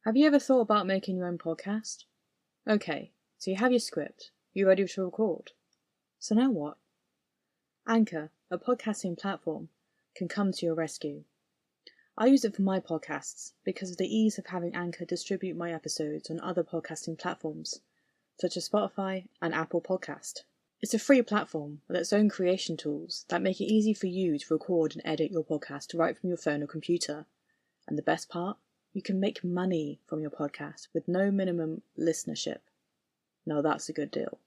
Have you ever thought about making your own podcast? Okay, so you have your script. You're ready to record. So now what? Anchor, a podcasting platform, can come to your rescue. I use it for my podcasts because of the ease of having Anchor distribute my episodes on other podcasting platforms, such as Spotify and Apple Podcast. It's a free platform with its own creation tools that make it easy for you to record and edit your podcast right from your phone or computer. And the best part? You can make money from your podcast with no minimum listenership. Now that's a good deal.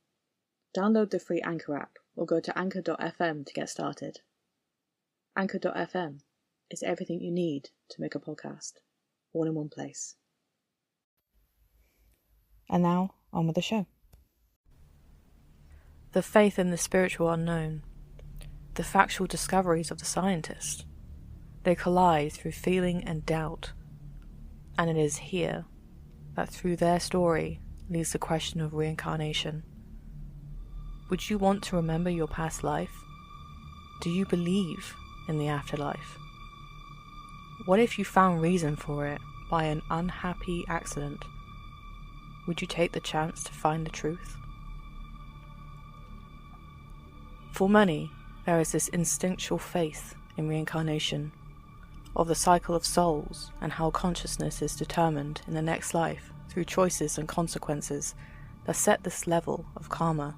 Download the free Anchor app or go to anchor.fm to get started. Anchor.fm is everything you need to make a podcast, all in one place. And now, on with the show. The faith in the spiritual unknown, the factual discoveries of the scientist, they collide through feeling and doubt. And it is here that through their story leads the question of reincarnation. Would you want to remember your past life? Do you believe in the afterlife? What if you found reason for it by an unhappy accident? Would you take the chance to find the truth? For many, there is this instinctual faith in reincarnation, of the cycle of souls and how consciousness is determined in the next life through choices and consequences that set this level of karma.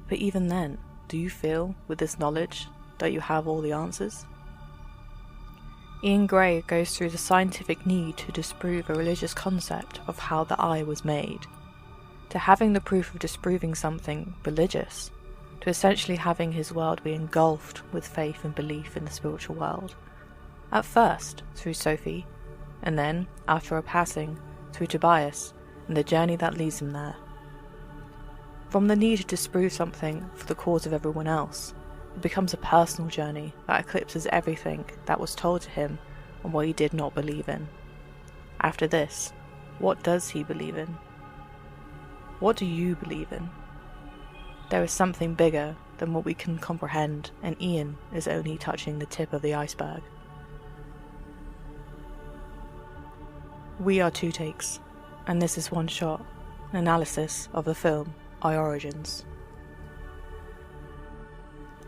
But even then, do you feel, with this knowledge, that you have all the answers? Ian Gray goes through the scientific need to disprove a religious concept of how the eye was made, to having the proof of disproving something religious, to essentially having his world be engulfed with faith and belief in the spiritual world. At first, through Sophie, and then, after her passing, through Tobias, and the journey that leads him there. From the need to disprove something for the cause of everyone else, it becomes a personal journey that eclipses everything that was told to him and what he did not believe in. After this, what does he believe in? What do you believe in? There is something bigger than what we can comprehend, and Ian is only touching the tip of the iceberg. We are two takes, and this is one shot, an analysis of the film Eye Origins.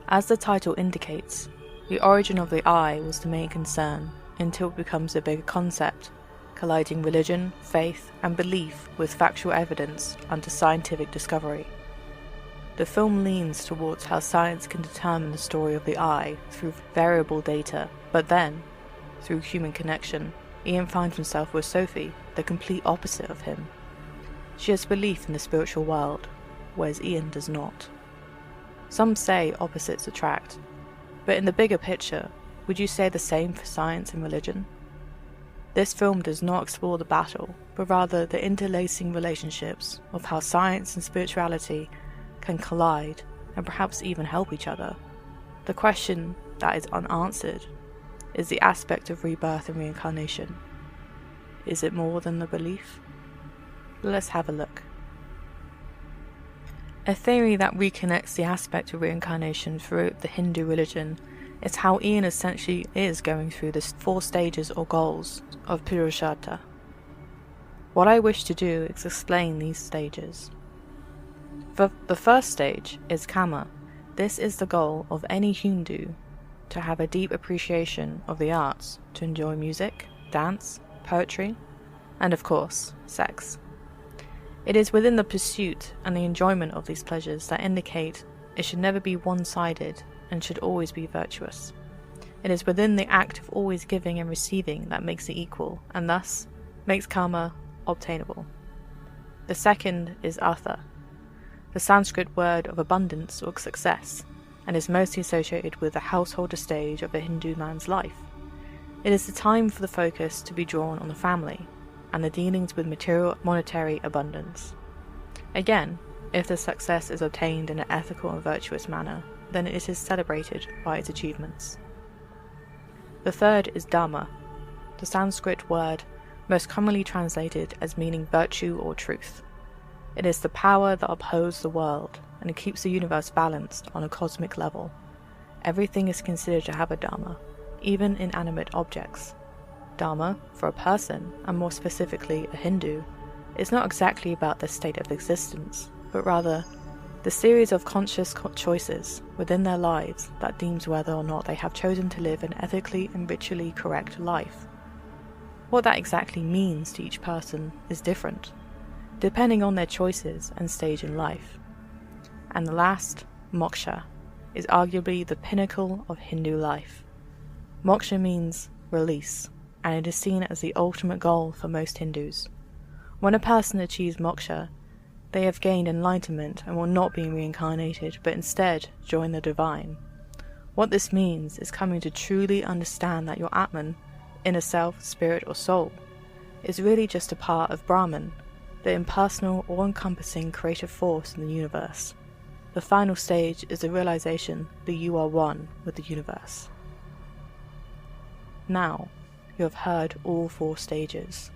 As the title indicates, the origin of the eye was the main concern until it becomes a bigger concept, colliding religion, faith, and belief with factual evidence under scientific discovery. The film leans towards how science can determine the story of the eye through variable data, but then, through human connection, Ian finds himself with Sophie, the complete opposite of him. She has belief in the spiritual world, whereas Ian does not. Some say opposites attract, but in the bigger picture, would you say the same for science and religion? This film does not explore the battle, but rather the interlacing relationships of how science and spirituality can collide and perhaps even help each other. The question that is unanswered is the aspect of rebirth and reincarnation. Is it more than the belief? Let's have a look. A theory that reconnects the aspect of reincarnation throughout the Hindu religion is how Ian essentially is going through the 4 stages or goals of Purushartha. What I wish to do is explain these stages. The first stage is Kama. This is the goal of any Hindu, to have a deep appreciation of the arts, to enjoy music, dance, poetry, and of course, sex. It is within the pursuit and the enjoyment of these pleasures that indicate it should never be one-sided and should always be virtuous. It is within the act of always giving and receiving that makes it equal, and thus makes karma obtainable. The second is Artha, the Sanskrit word of abundance or success, and is mostly associated with the householder stage of a Hindu man's life. It is the time for the focus to be drawn on the family, and the dealings with material monetary abundance. Again, if the success is obtained in an ethical and virtuous manner, then it is celebrated by its achievements. The third is Dharma, the Sanskrit word most commonly translated as meaning virtue or truth. It is the power that upholds the world, and it keeps the universe balanced on a cosmic level. Everything is considered to have a Dharma, even inanimate objects. Dharma, for a person, and more specifically a Hindu, is not exactly about their state of existence, but rather the series of conscious choices within their lives that deems whether or not they have chosen to live an ethically and ritually correct life. What that exactly means to each person is different, depending on their choices and stage in life. And the last, Moksha, is arguably the pinnacle of Hindu life. Moksha means release, and it is seen as the ultimate goal for most Hindus. When a person achieves moksha, they have gained enlightenment and will not be reincarnated, but instead join the divine. What this means is coming to truly understand that your Atman, inner self, spirit or soul, is really just a part of Brahman, the impersonal, all-encompassing creative force in the universe. The final stage is the realization that you are one with the universe. Now, you have heard all 4 stages.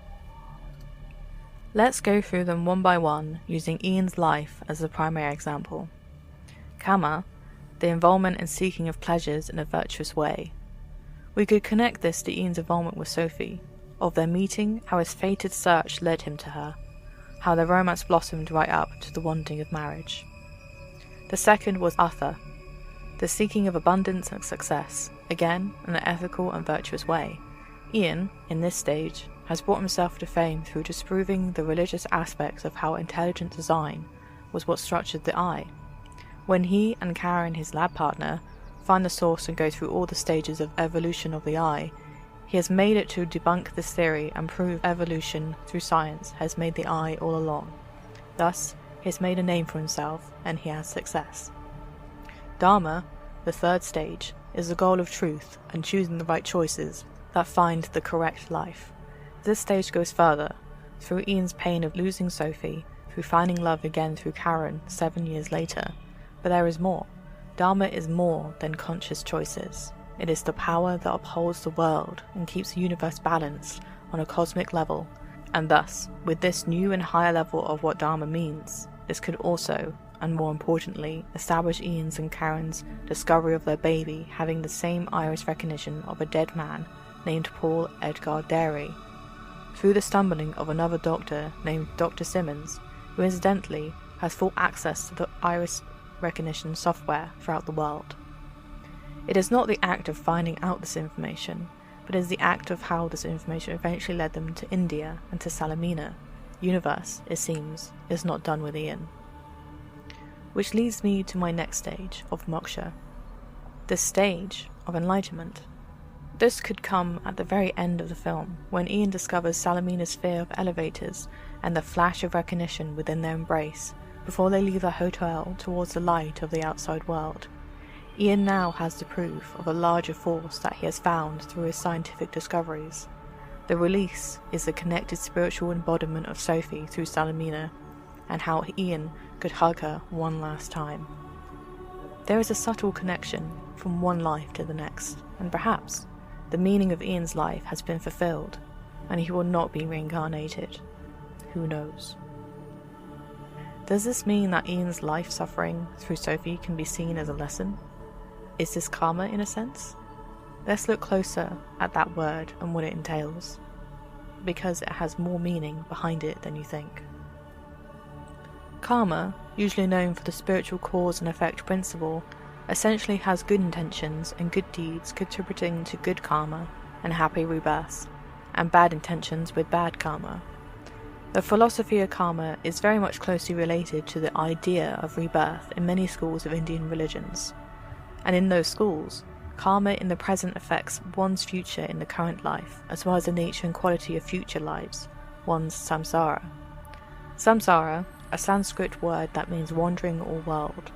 Let's go through them one by one, using Ian's life as the primary example. Kama, the involvement and seeking of pleasures in a virtuous way. We could connect this to Ian's involvement with Sophie, of their meeting, how his fated search led him to her, how their romance blossomed right up to the wanting of marriage. The second was Artha, the seeking of abundance and success, again in an ethical and virtuous way. Ian, in this stage, has brought himself to fame through disproving the religious aspects of how intelligent design was what structured the eye. When he and Karen, his lab partner, find the source and go through all the stages of evolution of the eye, he has made it to debunk this theory and prove evolution through science has made the eye all along. Thus, he has made a name for himself and he has success. Dharma, the third stage, is the goal of truth and choosing the right choices that find the correct life. This stage goes further, through Ian's pain of losing Sophie, through finding love again through Karen 7 years later. But there is more. Dharma is more than conscious choices. It is the power that upholds the world and keeps the universe balanced on a cosmic level, and thus, with this new and higher level of what Dharma means, this could also, and more importantly, establish Ian's and Karen's discovery of their baby having the same iris recognition of a dead man named Paul Edgar Derry, through the stumbling of another doctor named Dr. Simmons, who incidentally has full access to the iris recognition software throughout the world. It is not the act of finding out this information, but it is the act of how this information eventually led them to India and to Salamina. Universe, it seems, is not done with Ian. Which leads me to my next stage of moksha, the stage of enlightenment. This could come at the very end of the film, when Ian discovers Salamina's fear of elevators and the flash of recognition within their embrace, before they leave the hotel towards the light of the outside world. Ian now has the proof of a larger force that he has found through his scientific discoveries. The release is the connected spiritual embodiment of Sophie through Salamina, and how Ian could hug her one last time. There is a subtle connection from one life to the next, and perhaps the meaning of Ian's life has been fulfilled, and he will not be reincarnated. Who knows? Does this mean that Ian's life suffering through Sophie can be seen as a lesson? Is this karma in a sense? Let's look closer at that word and what it entails, because it has more meaning behind it than you think. Karma, usually known for the spiritual cause and effect principle, essentially has good intentions and good deeds contributing to good karma and happy rebirths, and bad intentions with bad karma. The philosophy of karma is very much closely related to the idea of rebirth in many schools of Indian religions, and in those schools, karma in the present affects one's future in the current life, as well as the nature and quality of future lives, one's samsara. Samsara, a Sanskrit word that means wandering or world.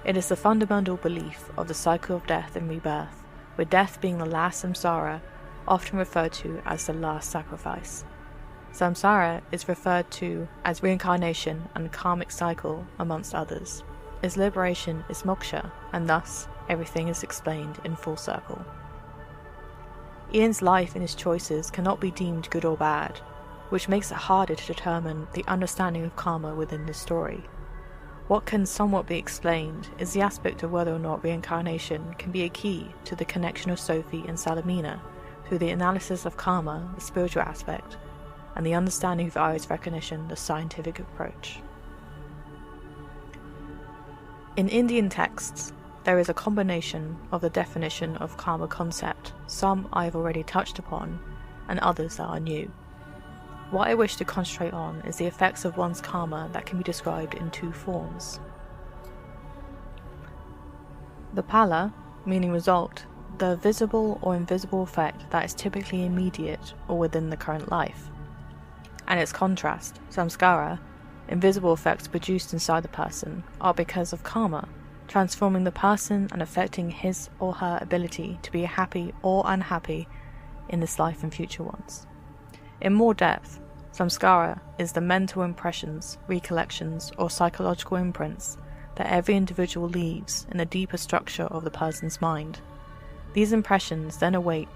It is the fundamental belief of the cycle of death and rebirth, with death being the last samsara, often referred to as the last sacrifice. Samsara is referred to as reincarnation and karmic cycle, amongst others. Its liberation is moksha, and thus everything is explained in full circle. Ian's life and his choices cannot be deemed good or bad, which makes it harder to determine the understanding of karma within this story. What can somewhat be explained is the aspect of whether or not reincarnation can be a key to the connection of Sophie and Salamina through the analysis of karma, the spiritual aspect, and the understanding of iris recognition, the scientific approach. In Indian texts, there is a combination of the definition of karma concept, some I have already touched upon, and others that are new. What I wish to concentrate on is the effects of one's karma that can be described in two forms. The phala, meaning result, the visible or invisible effect that is typically immediate or within the current life. And its contrast, samskara, invisible effects produced inside the person, are because of karma, transforming the person and affecting his or her ability to be happy or unhappy in this life and future ones. In more depth, samskara is the mental impressions, recollections, or psychological imprints that every individual leaves in the deeper structure of the person's mind. These impressions then await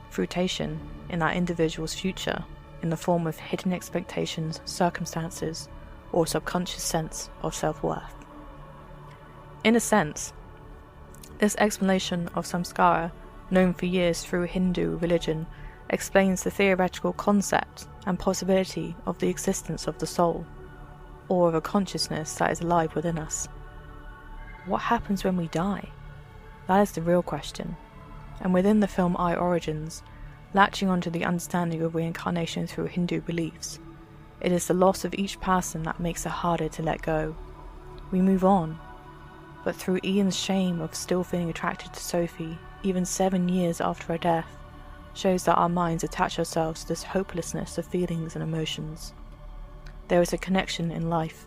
fruition in that individual's future in the form of hidden expectations, circumstances, or subconscious sense of self-worth. In a sense, this explanation of samskara, known for years through Hindu religion, explains the theoretical concept and possibility of the existence of the soul, or of a consciousness that is alive within us. What happens when we die? That is the real question, and within the film I Origins, latching onto the understanding of reincarnation through Hindu beliefs, it is the loss of each person that makes it harder to let go. We move on, but through Ian's shame of still feeling attracted to Sophie, even 7 years after her death, shows that our minds attach ourselves to this hopelessness of feelings and emotions. There is a connection in life,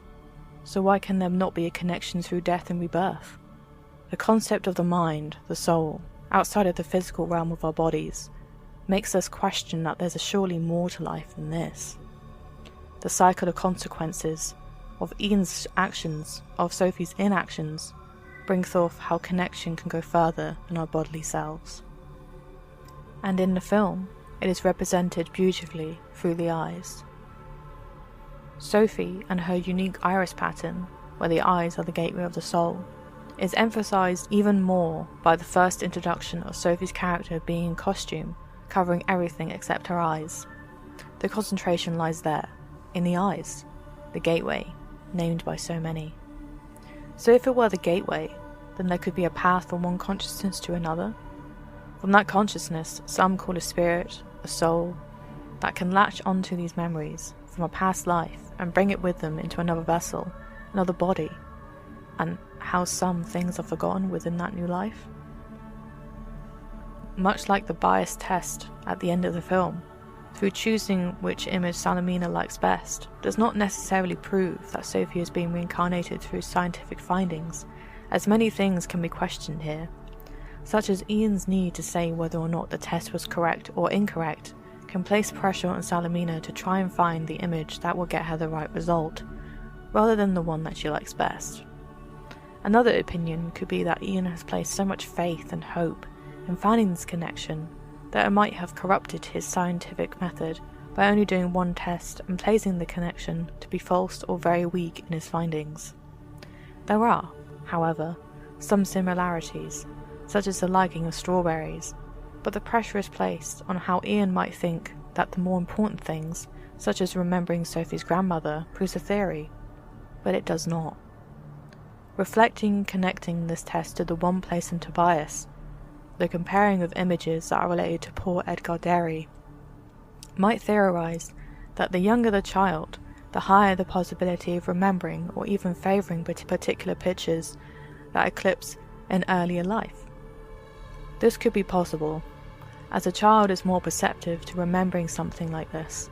so why can there not be a connection through death and rebirth? The concept of the mind, the soul, outside of the physical realm of our bodies, makes us question that there's surely more to life than this. The cycle of consequences of Ian's actions, of Sophie's inactions, brings forth how connection can go further than our bodily selves. And in the film, it is represented beautifully through the eyes. Sophie and her unique iris pattern, where the eyes are the gateway of the soul, is emphasized even more by the first introduction of Sophie's character being in costume, covering everything except her eyes. The concentration lies there, in the eyes, the gateway, named by so many. So if it were the gateway, then there could be a path from one consciousness to another. From that consciousness, some call a spirit, a soul, that can latch onto these memories from a past life and bring it with them into another vessel, another body, and how some things are forgotten within that new life. Much like the bias test at the end of the film, through choosing which image Salamina likes best does not necessarily prove that Sophie is being reincarnated through scientific findings, as many things can be questioned here, such as Ian's need to say whether or not the test was correct or incorrect can place pressure on Salamina to try and find the image that will get her the right result, rather than the one that she likes best. Another opinion could be that Ian has placed so much faith and hope in finding this connection that it might have corrupted his scientific method by only doing one test and placing the connection to be false or very weak in his findings. There are, however, some similarities, such as the liking of strawberries, but the pressure is placed on how Ian might think that the more important things, such as remembering Sophie's grandmother, proves a theory, but it does not. Reflecting, connecting this test to the one place in Tobias, the comparing of images that are related to poor Edgar Derry, might theorize that the younger the child, the higher the possibility of remembering or even favouring particular pictures that eclipse an earlier life. This could be possible, as a child is more perceptive to remembering something like this,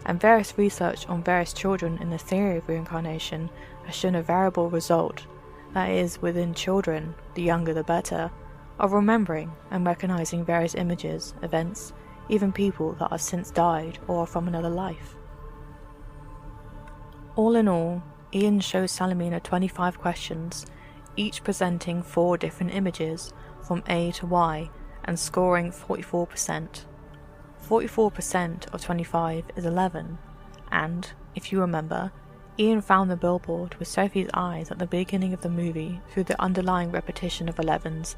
and various research on various children in the theory of reincarnation has shown a variable result, that is, within children, the younger the better, of remembering and recognizing various images, events, even people that are since died or are from another life. All in all, Ian shows Salamina 25 questions, each presenting 4 different images from A to Y and scoring 44%. 44% of 25 is 11, and, if you remember, Ian found the billboard with Sophie's eyes at the beginning of the movie through the underlying repetition of 11s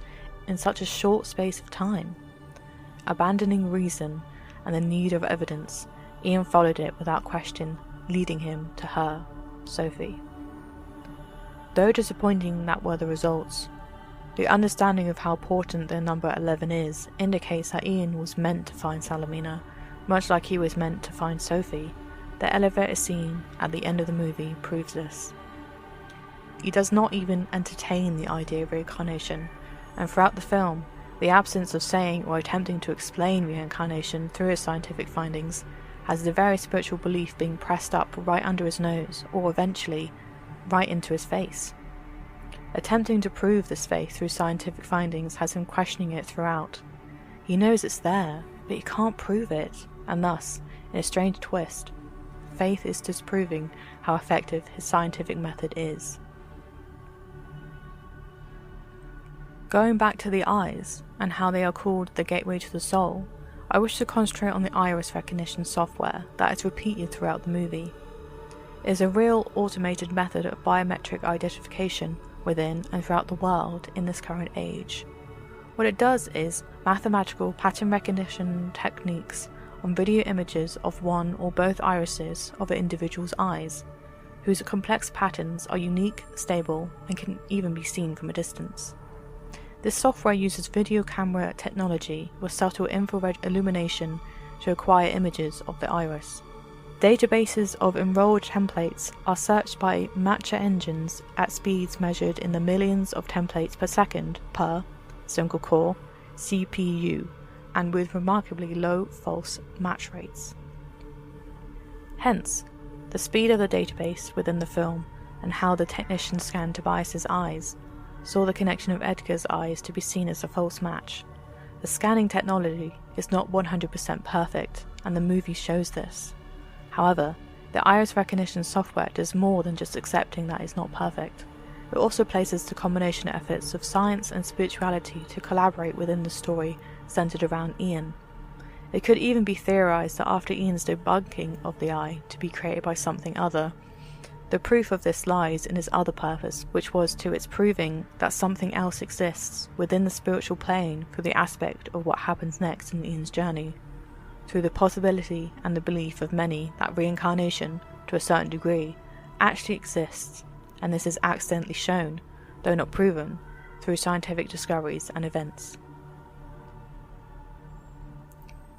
in such a short space of time. Abandoning reason and the need of evidence, Ian followed it without question, leading him to her, Sophie. Though disappointing that were the results, the understanding of how important the number 11 is indicates that Ian was meant to find Salamina, much like he was meant to find Sophie. The elevator scene at the end of the movie proves this. He does not even entertain the idea of reincarnation, and throughout the film, the absence of saying or attempting to explain reincarnation through his scientific findings has the very spiritual belief being pressed up right under his nose, or eventually, right into his face. Attempting to prove this faith through scientific findings has him questioning it throughout. He knows it's there, but he can't prove it, and thus, in a strange twist, faith is disproving how effective his scientific method is. Going back to the eyes, and how they are called the gateway to the soul, I wish to concentrate on the iris recognition software that is repeated throughout the movie. It is a real automated method of biometric identification within and throughout the world in this current age. What it does is mathematical pattern recognition techniques on video images of one or both irises of an individual's eyes, whose complex patterns are unique, stable, and can even be seen from a distance. This software uses video camera technology with subtle infrared illumination to acquire images of the iris. Databases of enrolled templates are searched by matcher engines at speeds measured in the millions of templates per second per single-core CPU, and with remarkably low false match rates. Hence, the speed of the database within the film and how the technician scanned Tobias's eyes saw the connection of Edgar's eyes to be seen as a false match. The scanning technology is not 100% perfect, and the movie shows this. However, the iris recognition software does more than just accepting that it's not perfect. It also places the combination efforts of science and spirituality to collaborate within the story centered around Ian. It could even be theorized that after Ian's debunking of the eye to be created by something other, the proof of this lies in his other purpose, which was to its proving that something else exists within the spiritual plane through the aspect of what happens next in Ian's journey, through the possibility and the belief of many that reincarnation, to a certain degree, actually exists, and this is accidentally shown, though not proven, through scientific discoveries and events.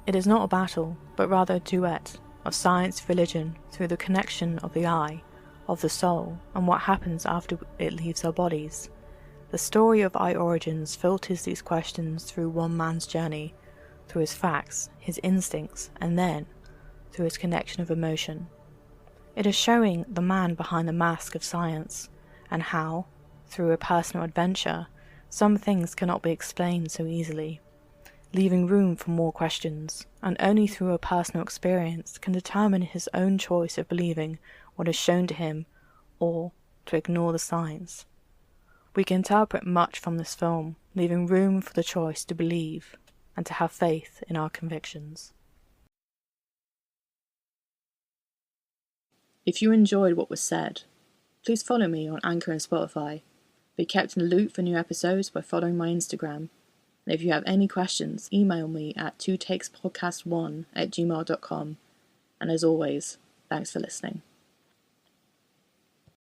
It is not a battle, but rather a duet of science, religion, through the connection of the eye, of the soul, and what happens after it leaves our bodies. The story of eye origins filters these questions through one man's journey, through his facts, his instincts, and then through his connection of emotion. It is showing the man behind the mask of science, and how, through a personal adventure, some things cannot be explained so easily, leaving room for more questions, and only through a personal experience can determine his own choice of believing what is shown to him, or to ignore the signs. We can interpret much from this film, leaving room for the choice to believe and to have faith in our convictions. If you enjoyed what was said, please follow me on Anchor and Spotify. Be kept in the loop for new episodes by following my Instagram. And if you have any questions, email me at 2takespodcast1@gmail.com. And as always, thanks for listening.